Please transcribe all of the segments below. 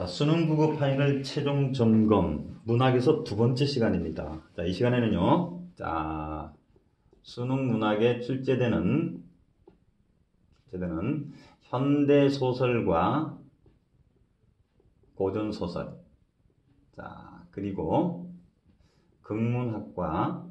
자, 수능 국어 파일을 최종 점검, 문학에서 두 번째 시간입니다. 자, 이 시간에는요, 자, 수능 문학에 출제되는 현대 소설과 고전 소설, 자, 그리고 국문학과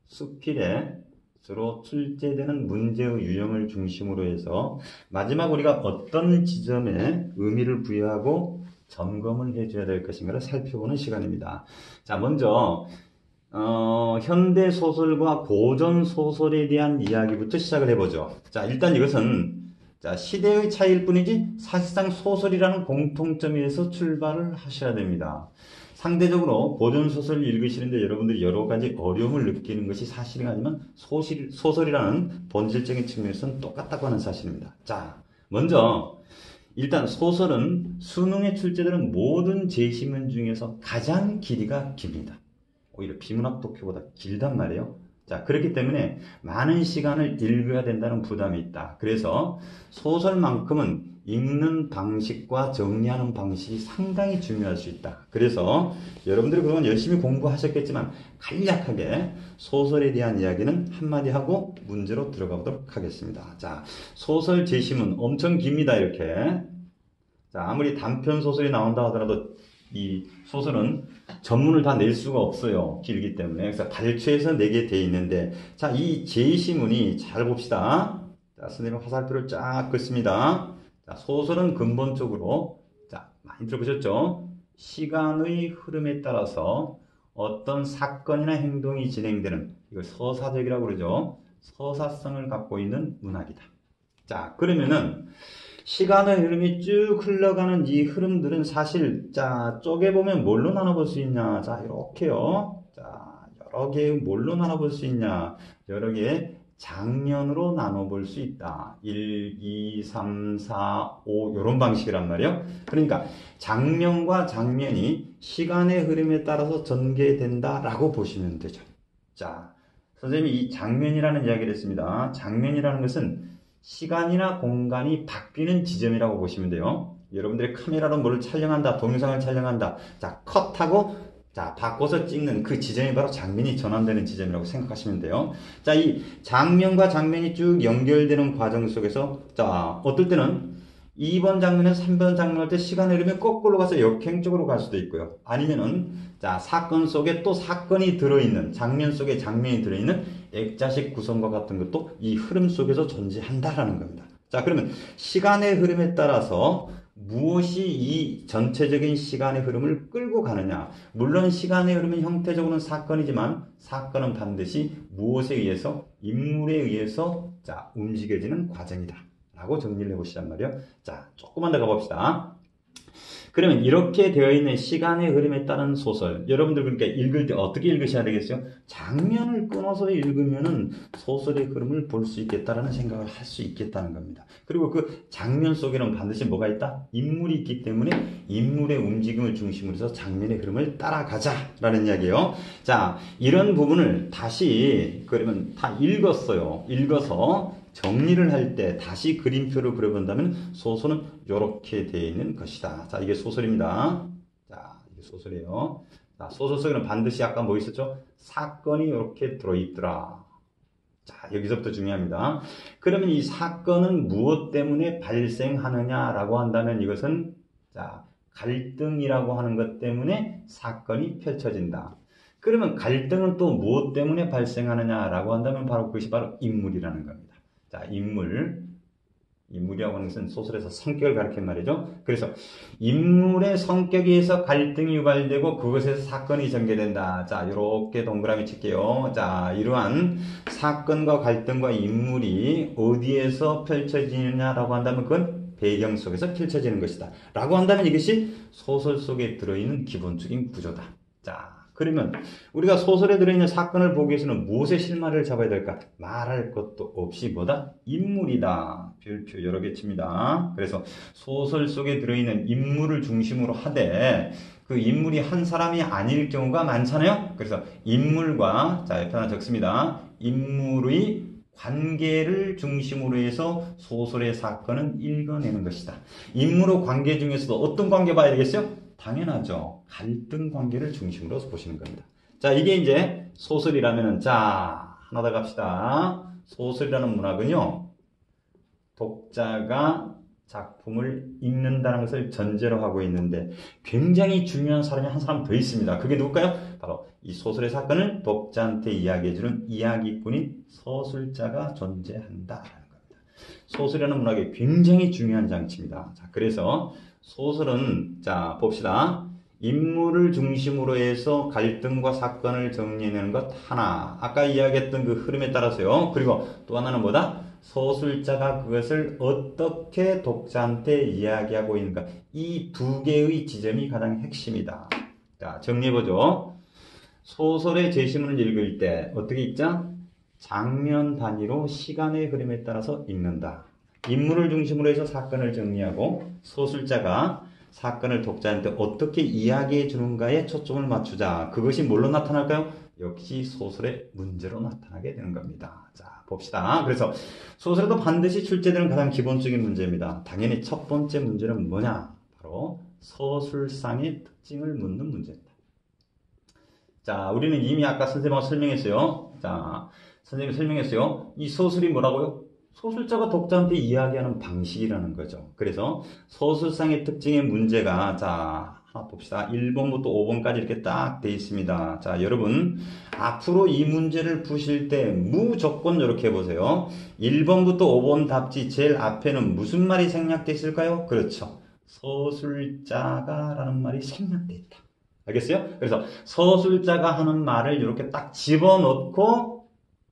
수필에 주로 출제되는 문제의 유형을 중심으로 해서 마지막 우리가 어떤 지점에 의미를 부여하고 점검을 해줘야 될 것인가를 살펴보는 시간입니다. 자, 먼저 현대 소설과 고전 소설에 대한 이야기부터 시작을 해보죠. 자, 일단 이것은 시대의 차이일 뿐이지 사실상 소설이라는 공통점에서 출발을 하셔야 됩니다. 상대적으로 고전소설을 읽으시는데 여러분들이 여러 가지 어려움을 느끼는 것이 사실은 아니면 소설이라는 본질적인 측면에서는 똑같다고 하는 사실입니다. 자, 먼저 일단 소설은 수능에 출제되는 모든 제시문 중에서 가장 길이가 깁니다. 오히려 비문학 독해보다 길단 말이에요. 자, 그렇기 때문에 많은 시간을 읽어야 된다는 부담이 있다. 그래서 소설만큼은 읽는 방식과 정리하는 방식이 상당히 중요할 수 있다. 그래서 여러분들이 그동안 열심히 공부하셨겠지만 간략하게 소설에 대한 이야기는 한마디 하고 문제로 들어가 보도록 하겠습니다. 자, 소설 제시문 엄청 깁니다. 이렇게. 자, 아무리 단편 소설이 나온다 하더라도 이 소설은 전문을 다 낼 수가 없어요. 길기 때문에. 그래서 발췌해서 내게 돼 있는데, 자, 이 제시문이 잘 봅시다. 자, 선생님 화살표를 쫙 긋습니다. 자, 소설은 근본적으로, 자, 많이 들어보셨죠? 시간의 흐름에 따라서 어떤 사건이나 행동이 진행되는, 이걸 서사적이라고 그러죠. 서사성을 갖고 있는 문학이다. 자, 그러면은, 시간의 흐름이 쭉 흘러가는 이 흐름들은 사실, 자, 쪼개보면 뭘로 나눠볼 수 있냐. 자, 이렇게요. 자, 여러 개의 뭘로 나눠볼 수 있냐. 여러 개의 장면으로 나눠볼 수 있다. 1, 2, 3, 4, 5, 이런 방식이란 말이에요. 그러니까 장면과 장면이 시간의 흐름에 따라서 전개된다라고 보시면 되죠. 자, 선생님이 이 장면이라는 이야기를 했습니다. 장면이라는 것은 시간이나 공간이 바뀌는 지점이라고 보시면 돼요. 여러분들이 카메라로 뭐를 촬영한다, 동영상을 촬영한다. 자, 컷하고, 자, 바꿔서 찍는 그 지점이 바로 장면이 전환되는 지점이라고 생각하시면 돼요. 자, 이 장면과 장면이 쭉 연결되는 과정 속에서, 자, 어떨 때는 2번 장면에서 3번 장면 할 때 시간의 흐름이 거꾸로 가서 역행적으로 갈 수도 있고요. 아니면은, 자, 사건 속에 또 사건이 들어있는, 장면 속에 장면이 들어있는 액자식 구성과 같은 것도 이 흐름 속에서 존재한다라는 겁니다. 자, 그러면 시간의 흐름에 따라서 무엇이 이 전체적인 시간의 흐름을 끌고 가느냐. 물론 시간의 흐름은 형태적으로는 사건이지만 사건은 반드시 무엇에 의해서, 인물에 의해서, 자, 움직여지는 과정이다. 라고 정리를 해보시란 말이에요. 자, 조금만 더 가봅시다. 그러면 이렇게 되어 있는 시간의 흐름에 따른 소설, 여러분들 그러니까 읽을 때 어떻게 읽으셔야 되겠어요? 장면을 끊어서 읽으면은 소설의 흐름을 볼 수 있겠다라는 생각을 할 수 있겠다는 겁니다. 그리고 그 장면 속에는 반드시 뭐가 있다? 인물이 있기 때문에 인물의 움직임을 중심으로 해서 장면의 흐름을 따라가자라는 이야기예요. 자, 이런 부분을 다시 그러면 다 읽었어요. 읽어서 정리를 할 때 다시 그림표를 그려본다면 소설은 이렇게 되어 있는 것이다. 자, 이게 소설입니다. 자, 이게 소설이에요. 자, 소설 속에는 반드시 아까 뭐 있었죠? 사건이 이렇게 들어있더라. 자, 여기서부터 중요합니다. 그러면 이 사건은 무엇 때문에 발생하느냐라고 한다면 이것은, 자, 갈등이라고 하는 것 때문에 사건이 펼쳐진다. 그러면 갈등은 또 무엇 때문에 발생하느냐라고 한다면 바로 그것이 바로 인물이라는 겁니다. 자, 인물이라고 하는 것은 소설에서 성격을 가리키는 말이죠. 그래서 인물의 성격에 의해서 갈등이 유발되고 그것에서 사건이 전개된다. 자, 이렇게 동그라미 칠게요. 자, 이러한 사건과 갈등과 인물이 어디에서 펼쳐지느냐라고 한다면 그건 배경 속에서 펼쳐지는 것이다. 라고 한다면 이것이 소설 속에 들어있는 기본적인 구조다. 자, 그러면 우리가 소설에 들어있는 사건을 보기 위해서는 무엇의 실마리를 잡아야 될까? 말할 것도 없이 뭐다? 인물이다. 별표 여러 개 칩니다. 그래서 소설 속에 들어있는 인물을 중심으로 하되 그 인물이 한 사람이 아닐 경우가 많잖아요. 그래서 인물과, 자, 옆에 하나 적습니다. 인물의 관계를 중심으로 해서 소설의 사건은 읽어내는 것이다. 인물의 관계 중에서도 어떤 관계 봐야 되겠어요? 당연하죠. 갈등 관계를 중심으로 보시는 겁니다. 자, 이게 이제 소설이라면은, 자, 하나 더 갑시다. 소설이라는 문학은요, 독자가 작품을 읽는다는 것을 전제로 하고 있는데 굉장히 중요한 사람이 한 사람 더 있습니다. 그게 누굴까요? 바로 이 소설의 사건을 독자한테 이야기해주는 이야기꾼인 서술자가 존재한다라는 겁니다. 소설이라는 문학이 굉장히 중요한 장치입니다. 자, 그래서 소설은, 자, 봅시다. 인물을 중심으로 해서 갈등과 사건을 정리해내는 것 하나. 아까 이야기했던 그 흐름에 따라서요. 그리고 또 하나는 뭐다? 서술자가 그것을 어떻게 독자한테 이야기하고 있는가. 이 두 개의 지점이 가장 핵심이다. 자, 정리해보죠. 소설의 제시문을 읽을 때 어떻게 읽자? 장면 단위로 시간의 흐름에 따라서 읽는다. 인물을 중심으로 해서 사건을 정리하고 서술자가 사건을 독자한테 어떻게 이야기해 주는가에 초점을 맞추자. 그것이 뭘로 나타날까요? 역시 소설의 문제로 나타나게 되는 겁니다. 자, 봅시다. 그래서 소설에도 반드시 출제되는 가장 기본적인 문제입니다. 당연히 첫 번째 문제는 뭐냐? 바로 서술상의 특징을 묻는 문제입니다. 자, 우리는 이미 아까 선생님하고 설명했어요. 자, 선생님이 설명했어요. 이 서술이 뭐라고요? 소설자가 독자한테 이야기하는 방식이라는 거죠. 그래서 소설상의 특징의 문제가, 자, 하나 봅시다. 1번부터 5번까지 이렇게 딱 돼 있습니다. 자, 여러분 앞으로 이 문제를 푸실 때 무조건 이렇게 해보세요. 1번부터 5번 답지 제일 앞에는 무슨 말이 생략돼 있을까요? 그렇죠. 서술자가 라는 말이 생략돼 있다. 알겠어요? 그래서 서술자가 하는 말을 이렇게 딱 집어넣고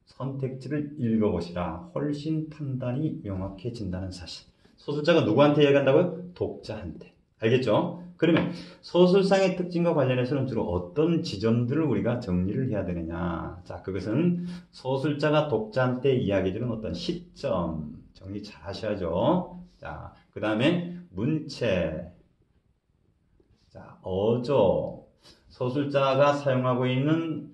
선택지를 읽어보시라. 훨씬 판단이 명확해진다는 사실. 소설자가 누구한테 이야기한다고요? 독자한테. 알겠죠? 그러면 소설상의 특징과 관련해서는 주로 어떤 지점들을 우리가 정리를 해야 되느냐. 자, 그것은 소설자가 독자한테 이야기해주는 어떤 시점. 정리 잘 하셔야죠. 자, 그 다음에 문체. 자, 어조. 소설자가 사용하고 있는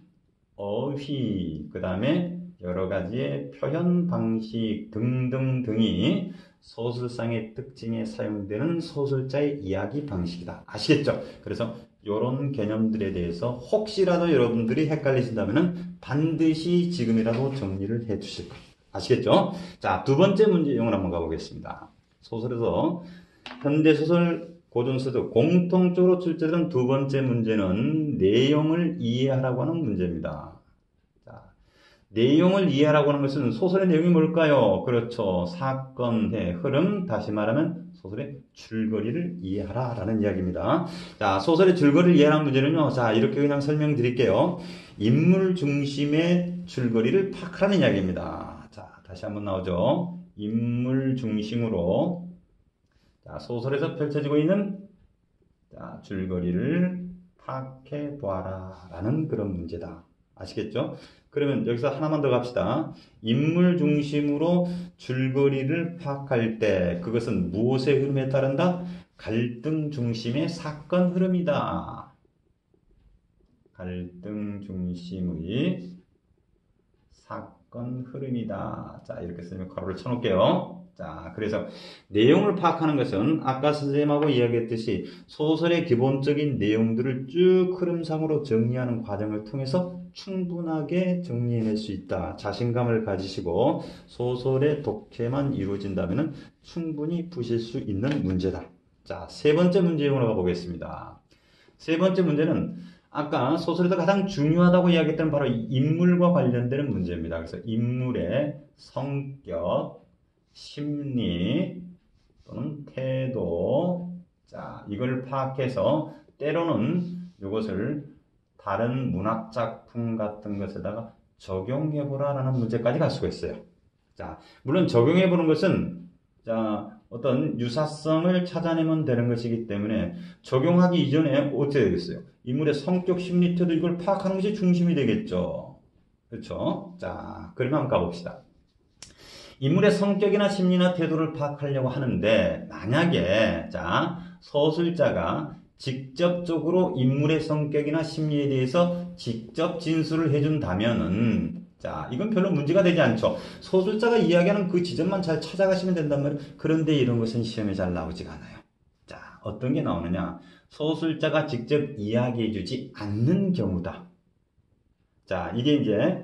어휘. 그 다음에 여러 가지의 표현 방식 등등등이 소설상의 특징에 사용되는 소설자의 이야기 방식이다. 아시겠죠? 그래서 이런 개념들에 대해서 혹시라도 여러분들이 헷갈리신다면 반드시 지금이라도 정리를 해 주실 거예요. 아시겠죠? 자, 두 번째 문제용을 한번 가보겠습니다. 소설에서 현대소설, 고전소설 공통적으로 출제되는 두 번째 문제는 내용을 이해하라고 하는 문제입니다. 내용을 이해하라고 하는 것은 소설의 내용이 뭘까요? 그렇죠. 사건의 흐름, 다시 말하면 소설의 줄거리를 이해하라 라는 이야기입니다. 자, 소설의 줄거리를 이해하는 문제는요. 자, 이렇게 그냥 설명드릴게요. 인물 중심의 줄거리를 파악하라는 이야기입니다. 자, 다시 한번 나오죠. 인물 중심으로, 자, 소설에서 펼쳐지고 있는, 자, 줄거리를 파악해 보아라 라는 그런 문제다. 아시겠죠? 그러면 여기서 하나만 더 갑시다. 인물 중심으로 줄거리를 파악할 때 그것은 무엇의 흐름에 따른다? 갈등 중심의 사건 흐름이다. 갈등 중심의 사건 흐름이다. 자, 이렇게 쓰면 가로를 쳐놓을게요. 자, 그래서 내용을 파악하는 것은 아까 선생님하고 이야기했듯이 소설의 기본적인 내용들을 쭉 흐름상으로 정리하는 과정을 통해서 충분하게 정리해낼 수 있다. 자신감을 가지시고 소설의 독해만 이루어진다면 충분히 푸실 수 있는 문제다. 자, 세 번째 문제용으로 가보겠습니다. 세 번째 문제는 아까 소설에서 가장 중요하다고 이야기했던 바로 인물과 관련되는 문제입니다. 그래서 인물의 성격, 심리 또는 태도, 자, 이걸 파악해서 때로는 이것을 다른 문학작품 같은 것에다가 적용해보라라는 문제까지 갈 수가 있어요. 자, 물론 적용해보는 것은, 자, 어떤 유사성을 찾아내면 되는 것이기 때문에 적용하기 이전에 어떻게 되겠어요? 인물의 성격, 심리, 태도 이걸 파악하는 것이 중심이 되겠죠. 그렇죠? 자, 그러면 한번 가봅시다. 인물의 성격이나 심리나 태도를 파악하려고 하는데 만약에 자 서술자가 직접적으로 인물의 성격이나 심리에 대해서 직접 진술을 해준다면은 자, 이건 별로 문제가 되지 않죠. 소설자가 이야기하는 그 지점만 잘 찾아가시면 된단 말이에요. 그런데 이런 것은 시험에 잘 나오지가 않아요. 자, 어떤 게 나오느냐. 소설자가 직접 이야기해주지 않는 경우다. 자, 이게 이제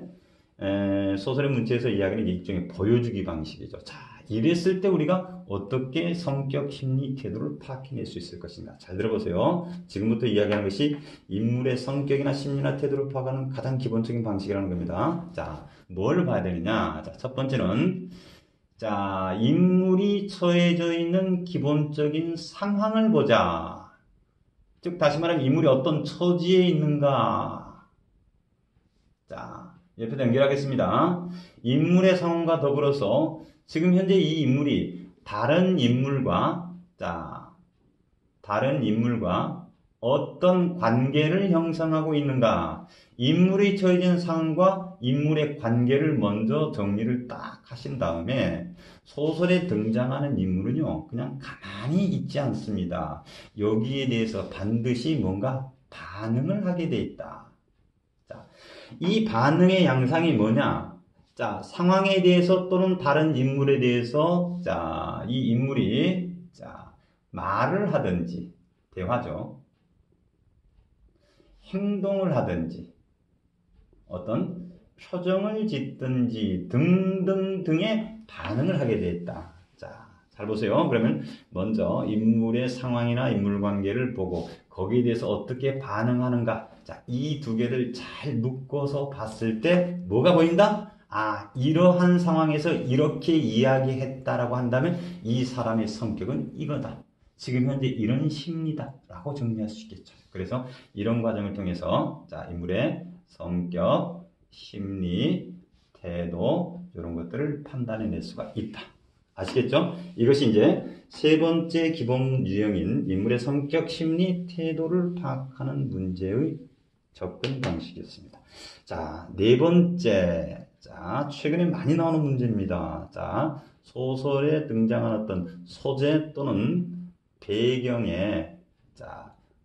소설의 문체에서 이야기하는 일종의 보여주기 방식이죠. 자, 이랬을 때 우리가 어떻게 성격, 심리, 태도를 파악해낼 수 있을 것인가. 잘 들어보세요. 지금부터 이야기하는 것이 인물의 성격이나 심리나 태도를 파악하는 가장 기본적인 방식이라는 겁니다. 자, 뭘 봐야 되느냐. 자, 첫 번째는 자, 인물이 처해져 있는 기본적인 상황을 보자. 즉, 다시 말하면 인물이 어떤 처지에 있는가. 자, 옆에다 연결하겠습니다. 인물의 상황과 더불어서 지금 현재 이 인물이 다른 인물과 어떤 관계를 형성하고 있는가. 인물이 처해진 상황과 인물의 관계를 먼저 정리를 딱 하신 다음에 소설에 등장하는 인물은요, 그냥 가만히 있지 않습니다. 여기에 대해서 반드시 뭔가 반응을 하게 돼 있다. 자, 이 반응의 양상이 뭐냐? 자, 상황에 대해서 또는 다른 인물에 대해서 이 인물이 말을 하든지 대화죠. 행동을 하든지 어떤 표정을 짓든지 등등등의 반응을 하게 되어 있다. 자, 잘 보세요. 그러면 먼저 인물의 상황이나 인물 관계를 보고 거기에 대해서 어떻게 반응하는가. 자, 이 두 개를 잘 묶어서 봤을 때 뭐가 보인다? 아, 이러한 상황에서 이렇게 이야기했다라고 한다면 이 사람의 성격은 이거다. 지금 현재 이런 심리다 라고 정리할 수 있겠죠. 그래서 이런 과정을 통해서 인물의 성격, 심리, 태도 이런 것들을 판단해낼 수가 있다. 아시겠죠? 이것이 이제 세 번째 기본 유형인 인물의 성격, 심리, 태도를 파악하는 문제의 접근 방식이었습니다. 자, 네 번째. 자, 최근에 많이 나오는 문제입니다. 자, 소설에 등장한 어떤 소재 또는 배경의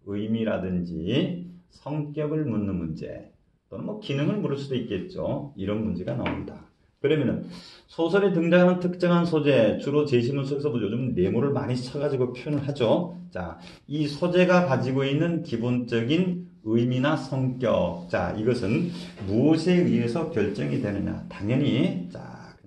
의미라든지 성격을 묻는 문제 또는 뭐 기능을 물을 수도 있겠죠. 이런 문제가 나옵니다. 그러면은 소설에 등장하는 특정한 소재, 주로 제시문 속에서 요즘 네모를 많이 쳐가지고 표현을 하죠. 자, 이 소재가 가지고 있는 기본적인 의미나 성격, 자, 이것은 무엇에 의해서 결정이 되느냐? 당연히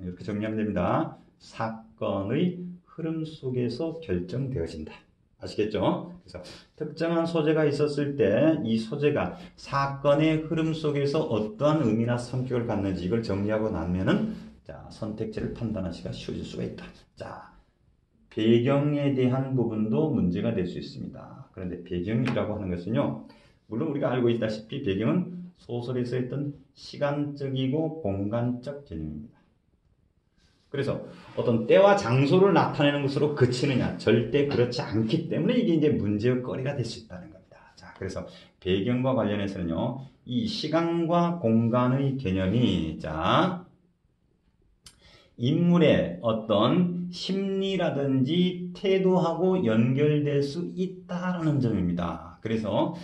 이렇게 정리하면 됩니다. 사건의 흐름 속에서 결정되어진다. 아시겠죠? 그래서 특정한 소재가 있었을 때 이 소재가 사건의 흐름 속에서 어떠한 의미나 성격을 갖는지 이걸 정리하고 나면은 선택지를 판단하기가 쉬워질 수가 있다. 자, 배경에 대한 부분도 문제가 될 수 있습니다. 그런데 배경이라고 하는 것은요, 물론 우리가 알고 있다시피 배경은 소설에서 했던 시간적이고 공간적 개념입니다. 그래서 어떤 때와 장소를 나타내는 것으로 그치느냐? 절대 그렇지 않기 때문에 이게 이제 문제의 거리가 될 수 있다는 겁니다. 자, 그래서 배경과 관련해서는요, 이 시간과 공간의 개념이, 인물의 어떤 심리라든지 태도하고 연결될 수 있다라는 점입니다. 그래서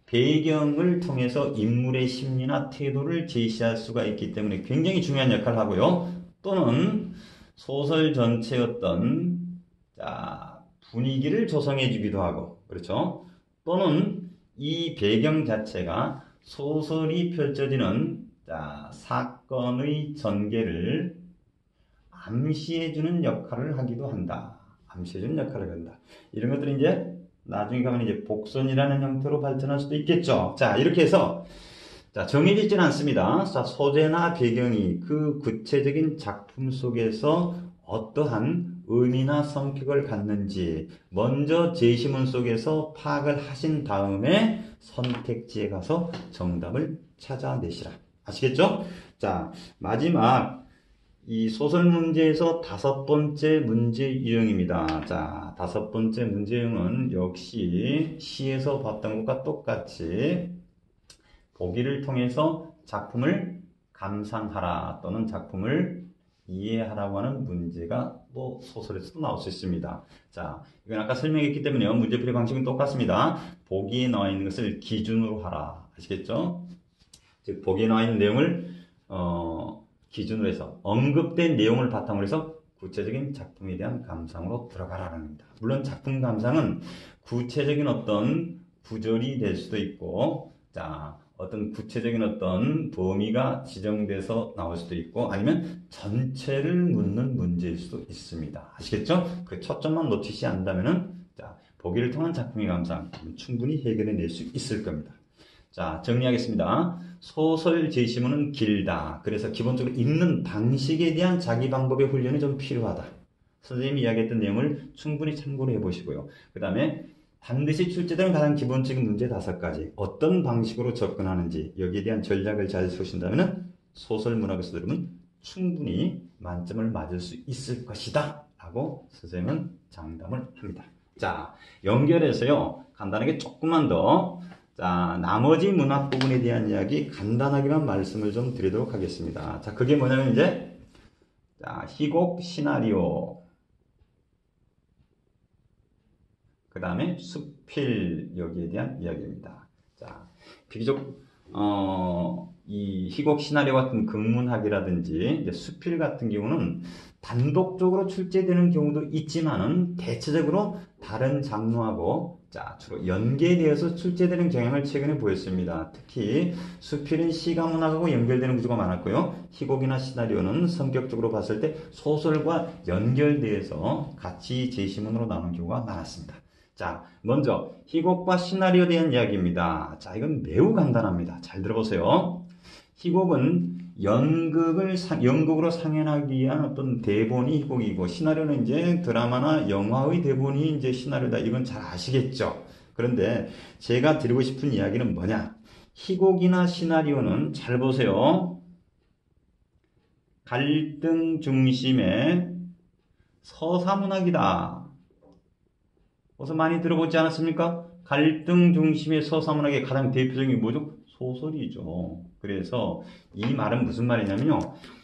배경을 통해서 인물의 심리나 태도를 제시할 수가 있기 때문에 굉장히 중요한 역할을 하고요. 또는 소설 전체의 어떤 분위기를 조성해 주기도 하고, 그렇죠? 또는 이 배경 자체가 소설이 펼쳐지는 사건의 전개를 암시해 주는 역할을 하기도 한다. 암시해 주는 역할을 한다. 이런 것들이 이제 나중에 가면 이제 복선이라는 형태로 발전할 수도 있겠죠. 자, 이렇게 해서 정해져 있지는 않습니다. 소재나 배경이 그 구체적인 작품 속에서 어떠한 의미나 성격을 갖는지 먼저 제시문 속에서 파악을 하신 다음에 선택지에 가서 정답을 찾아내시라. 아시겠죠? 자, 마지막 이 소설 문제에서 다섯 번째 문제 유형입니다. 자, 다섯 번째 문제 유형은 역시 시에서 봤던 것과 똑같이 보기를 통해서 작품을 감상하라 또는 작품을 이해하라고 하는 문제가 또 소설에서도 나올 수 있습니다. 자, 이건 아까 설명했기 때문에요. 문제풀이 방식은 똑같습니다. 보기에 나와 있는 것을 기준으로 하라. 아시겠죠? 즉, 보기에 나와 있는 내용을 기준으로 해서 언급된 내용을 바탕으로 해서 구체적인 작품에 대한 감상으로 들어가라는 겁니다. 물론 작품 감상은 구체적인 어떤 구절이 될 수도 있고, 자, 어떤 구체적인 어떤 범위가 지정돼서 나올 수도 있고, 아니면 전체를 묻는 문제일 수도 있습니다. 아시겠죠? 그 초점만 놓치지 않는다면은, 자, 보기를 통한 작품의 감상 충분히 해결해 낼 수 있을 겁니다. 자, 정리하겠습니다. 소설 제시문은 길다. 그래서 기본적으로 읽는 방식에 대한 자기 방법의 훈련이 좀 필요하다. 선생님이 이야기했던 내용을 충분히 참고를 해보시고요. 그 다음에 반드시 출제되는 가장 기본적인 문제 5가지. 어떤 방식으로 접근하는지 여기에 대한 전략을 잘 세우신다면 소설 문학에서 들으면 충분히 만점을 맞을 수 있을 것이다. 라고 선생님은 장담을 합니다. 자, 연결해서요. 간단하게 조금만 더 자, 나머지 문학 부분에 대한 이야기 간단하게만 말씀을 좀 드리도록 하겠습니다. 자, 그게 뭐냐면 이제 자, 희곡 시나리오 그 다음에 수필 여기에 대한 이야기입니다. 자, 비교적 이 희곡 시나리오 같은 극문학이라든지 이제 수필 같은 경우는 단독적으로 출제되는 경우도 있지만은 대체적으로 다른 장르하고 자, 주로 연계되어서 출제되는 경향을 최근에 보였습니다. 특히 수필은 시가문학하고 연결되는 구조가 많았고요. 희곡이나 시나리오는 성격적으로 봤을 때 소설과 연결되어서 같이 제시문으로 나오는 경우가 많았습니다. 자, 먼저 희곡과 시나리오에 대한 이야기입니다. 자, 이건 매우 간단합니다. 잘 들어보세요. 희곡은 연극으로 상연하기 위한 어떤 대본이 희곡이고, 시나리오는 이제 드라마나 영화의 대본이 이제 시나리오다. 이건 잘 아시겠죠? 그런데 제가 드리고 싶은 이야기는 뭐냐? 희곡이나 시나리오는 잘 보세요. 갈등 중심의 서사문학이다. 어서 많이 들어보지 않았습니까? 갈등 중심의 서사문학의 가장 대표적인 게 뭐죠? 소설이죠. 그래서 이 말은 무슨 말이냐면요.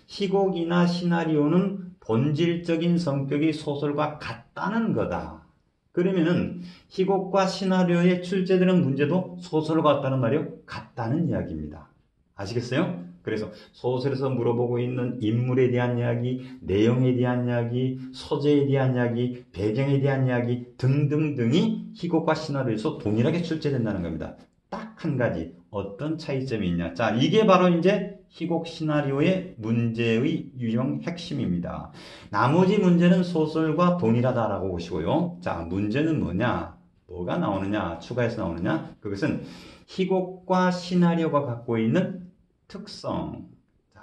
희곡이나 시나리오는 본질적인 성격이 소설과 같다는 거다. 그러면은 희곡과 시나리오에 출제되는 문제도 소설과 같다는 말이요? 같다는 이야기입니다. 아시겠어요? 그래서 소설에서 물어보고 있는 인물에 대한 이야기, 내용에 대한 이야기, 소재에 대한 이야기, 배경에 대한 이야기 등등등이 희곡과 시나리오에서 동일하게 출제된다는 겁니다. 딱 한 가지 어떤 차이점이 있냐. 자, 이게 바로 이제 희곡 시나리오의 문제의 유형 핵심입니다. 나머지 문제는 소설과 동일하다라고 보시고요. 자, 문제는 뭐냐? 뭐가 나오느냐? 추가해서 나오느냐? 그것은 희곡과 시나리오가 갖고 있는 특성. 자,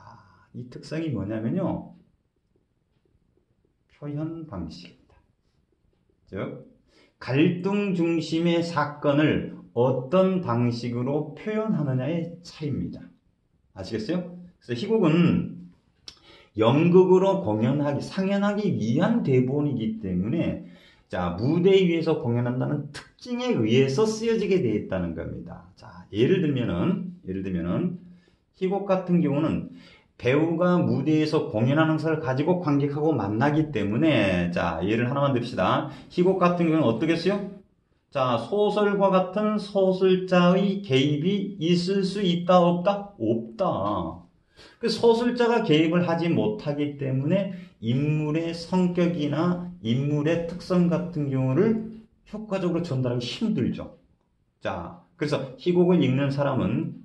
이 특성이 뭐냐면요. 표현 방식입니다. 즉, 갈등 중심의 사건을 어떤 방식으로 표현하느냐의 차이입니다. 아시겠어요? 그래서 희곡은 연극으로 상연하기 위한 대본이기 때문에 자, 무대 위에서 공연한다는 특징에 의해서 쓰여지게 되어 있다는 겁니다. 자, 예를 들면은 희곡 같은 경우는 배우가 무대에서 공연하는 것을 가지고 관객하고 만나기 때문에 자, 예를 하나만 듭시다. 희곡 같은 경우는 어떻겠어요? 자, 소설과 같은 소설자의 개입이 있을 수 있다, 없다? 없다. 그 소설자가 개입을 하지 못하기 때문에 인물의 성격이나 인물의 특성 같은 경우를 효과적으로 전달하기 힘들죠. 자, 그래서 희곡을 읽는 사람은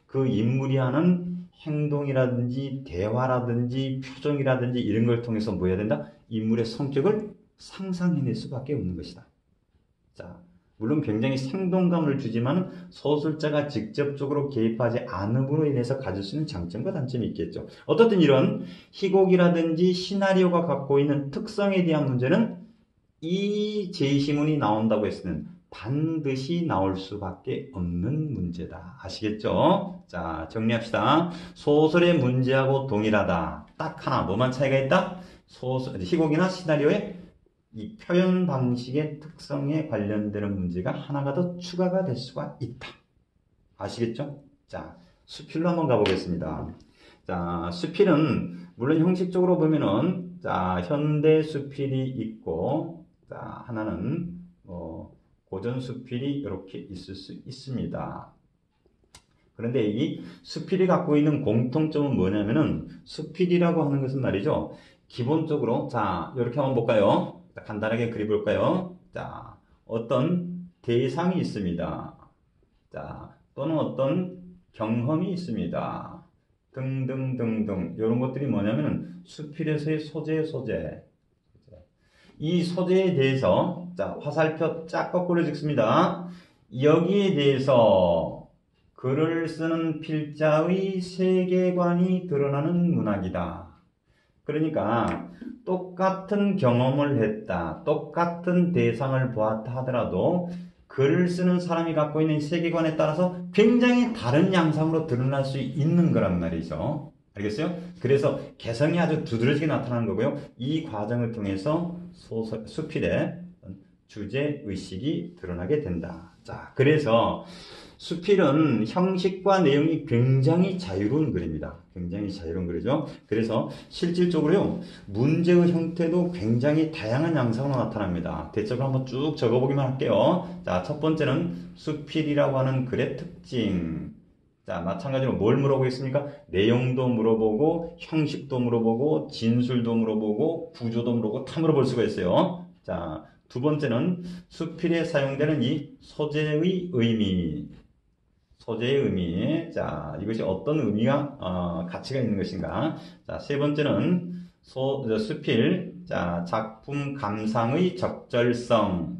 그 인물이 하는 행동이라든지 대화라든지 표정이라든지 이런 걸 통해서 뭐 해야 된다? 인물의 성격을 상상해낼 수밖에 없는 것이다. 자, 물론 굉장히 생동감을 주지만 소설자가 직접적으로 개입하지 않음으로 인해서 가질 수 있는 장점과 단점이 있겠죠. 어떻든 이런 희곡이라든지 시나리오가 갖고 있는 특성에 대한 문제는 이 제시문이 나온다고 했으면 반드시 나올 수밖에 없는 문제다. 아시겠죠? 자, 정리합시다. 소설의 문제하고 동일하다. 딱 하나, 뭐만 차이가 있다? 희곡이나 시나리오의 이 표현 방식의 특성에 관련되는 문제가 하나가 더 추가가 될 수가 있다. 아시겠죠? 자, 수필로 한번 가보겠습니다. 자, 수필은 물론 형식적으로 보면은 자, 현대 수필이 있고 자, 하나는 고전 수필이 이렇게 있을 수 있습니다. 그런데 이 수필이 갖고 있는 공통점은 뭐냐면은 수필이라고 하는 것은 말이죠. 기본적으로 자 이렇게 한번 볼까요? 간단하게 그려볼까요? 자 어떤 대상이 있습니다. 자 또는 어떤 경험이 있습니다. 등등등등 이런 것들이 뭐냐면은 수필에서의 소재 이 소재에 대해서 자 화살표 쫙 거꾸로 찍습니다. 여기에 대해서 글을 쓰는 필자의 세계관이 드러나는 문학이다. 그러니까 똑같은 경험을 했다. 똑같은 대상을 보았다 하더라도 글을 쓰는 사람이 갖고 있는 세계관에 따라서 굉장히 다른 양상으로 드러날 수 있는 거란 말이죠. 알겠어요? 그래서 개성이 아주 두드러지게 나타나는 거고요. 이 과정을 통해서 수필의 주제의식이 드러나게 된다. 자, 그래서 수필은 형식과 내용이 굉장히 자유로운 글입니다. 굉장히 자유로운 글이죠. 그래서 실질적으로요, 문제의 형태도 굉장히 다양한 양상으로 나타납니다. 대적으로 한번 쭉 적어보기만 할게요. 자, 첫 번째는 수필이라고 하는 글의 특징. 자, 마찬가지로 뭘 물어보겠습니까? 내용도 물어보고, 형식도 물어보고, 진술도 물어보고, 구조도 물어보고, 다 물어볼 수가 있어요. 자, 두 번째는 수필에 사용되는 이 소재의 의미. 소재의 의미. 자, 이것이 어떤 의미가, 가치가 있는 것인가. 자, 세 번째는 수필. 자, 작품 감상의 적절성.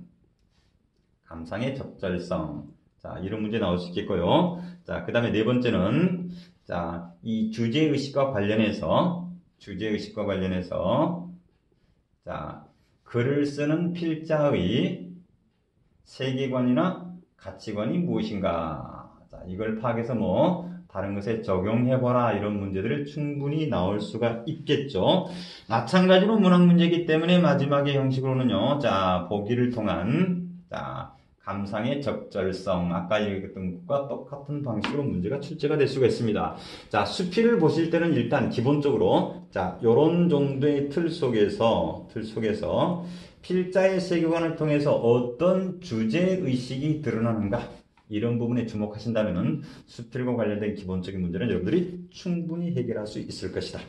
감상의 적절성. 자, 이런 문제 나올 수 있겠고요. 자, 그 다음에 네 번째는, 자, 이 주제의식과 관련해서, 자, 글을 쓰는 필자의 세계관이나 가치관이 무엇인가. 자, 이걸 파악해서 다른 것에 적용해봐라. 이런 문제들이 충분히 나올 수가 있겠죠. 마찬가지로 문학 문제이기 때문에 마지막의 형식으로는요, 자, 보기를 통한, 자, 감상의 적절성, 아까 얘기했던 것과 똑같은 방식으로 문제가 출제가 될 수가 있습니다. 자, 수필을 보실 때는 일단 기본적으로, 자, 요런 정도의 틀 속에서 필자의 세계관을 통해서 어떤 주제의식이 드러나는가, 이런 부분에 주목하신다면 수필과 관련된 기본적인 문제는 여러분들이 충분히 해결할 수 있을 것이다.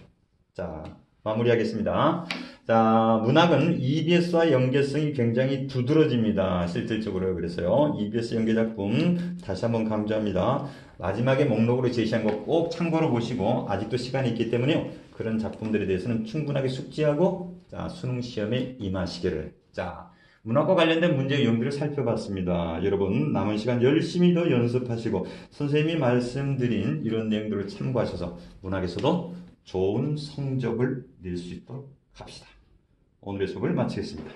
자, 마무리하겠습니다. 자, 문학은 EBS와 연계성이 굉장히 두드러집니다. 실질적으로. 그래서요, EBS 연계 작품 다시 한번 강조합니다. 마지막에 목록으로 제시한 거 꼭 참고로 보시고, 아직도 시간이 있기 때문에요, 그런 작품들에 대해서는 충분하게 숙지하고, 자, 수능 시험에 임하시기를. 자, 문학과 관련된 문제 유형들을 살펴봤습니다. 여러분, 남은 시간 열심히 더 연습하시고, 선생님이 말씀드린 이런 내용들을 참고하셔서 문학에서도 좋은 성적을 낼 수 있도록 합시다. 오늘의 수업을 마치겠습니다.